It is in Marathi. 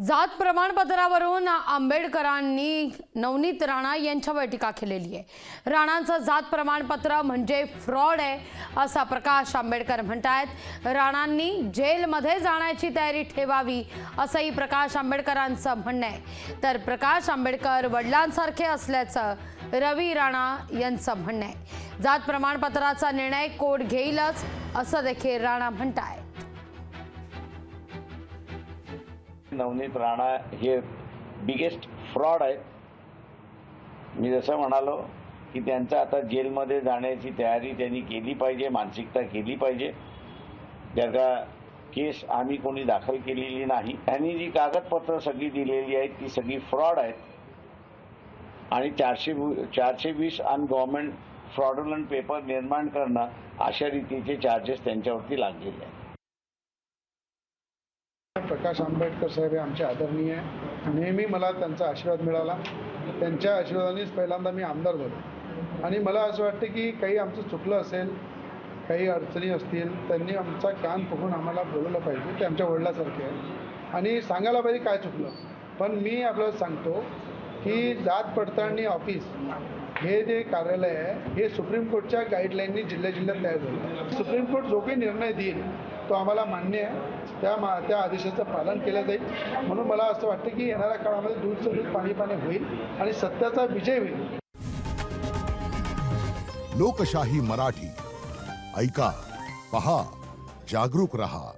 जात प्रमाणपत्रावरून आंबेडकरांनी नवनीत राणा यांच्यावर टीका केलेली आहे। राणांचं जात प्रमाणपत्र म्हणजे फ्रॉड आहे असा प्रकाश आंबेडकर म्हणतात। राणांनी जेलमध्ये जाण्याची तयारी ठेवावी असंही प्रकाश आंबेडकरांचं म्हणणं आहे। तर प्रकाश आंबेडकर वडिलांसारखे असल्याचं रवी राणा यांचं म्हणणं आहे। जात प्रमाणपत्राचा निर्णय कोर्ट घेईलच असं देखील राणा म्हणतात। नवनीत राणा हे बिगेस्ट फ्रॉड आहेत। मी जसं म्हणालो की त्यांचं आता जेलमध्ये जाण्याची तयारी त्यांनी केली पाहिजे, मानसिकता केली पाहिजे। जर का केस आम्ही कोणी दाखल केलेली नाही, त्यांनी जी कागदपत्र सगळी दिलेली आहेत ती सगळी फ्रॉड आहेत आणि 420 अन गव्हर्नमेंट फ्रॉडुलंट पेपर निर्माण करणं अशा रीतीचे चार्जेस त्यांच्यावरती लागलेले आहेत। प्रकाश आंबेडकर साहेब हे आमचे आदरणीय आहे। नेहमी मला त्यांचा आशीर्वाद मिळाला। त्यांच्या आशीर्वादानेच पहिल्यांदा मी आमदार झालो आणि मला असं वाटतं की काही आमचं चुकलं असेल, काही अडचणी असतील, त्यांनी आमचा कान पकडून आम्हाला बोलवलं पाहिजे। ते आमच्या वडिलांसारखे आहे आणि सांगायला पाहिजे काय चुकलं। पण मी आपल्याला सांगतो की जात पडताळणी ऑफिस हे जे कार्यालय आहे हे सुप्रीम कोर्टच्या गाईडलाईननी जिल्ह्यात तयार झालं। सुप्रीम कोर्ट जो काही निर्णय देईल तो आम्हाला मान्य आहे। त्या आदेशाचं पालन केलं जाईल। म्हणून मला असं वाटतं की येणाऱ्या काळामध्ये दूधचं दूध पाणी पाणी होईल आणि सत्याचा विजय होईल। लोकशाही मराठी ऐका, पहा, जागरूक रहा।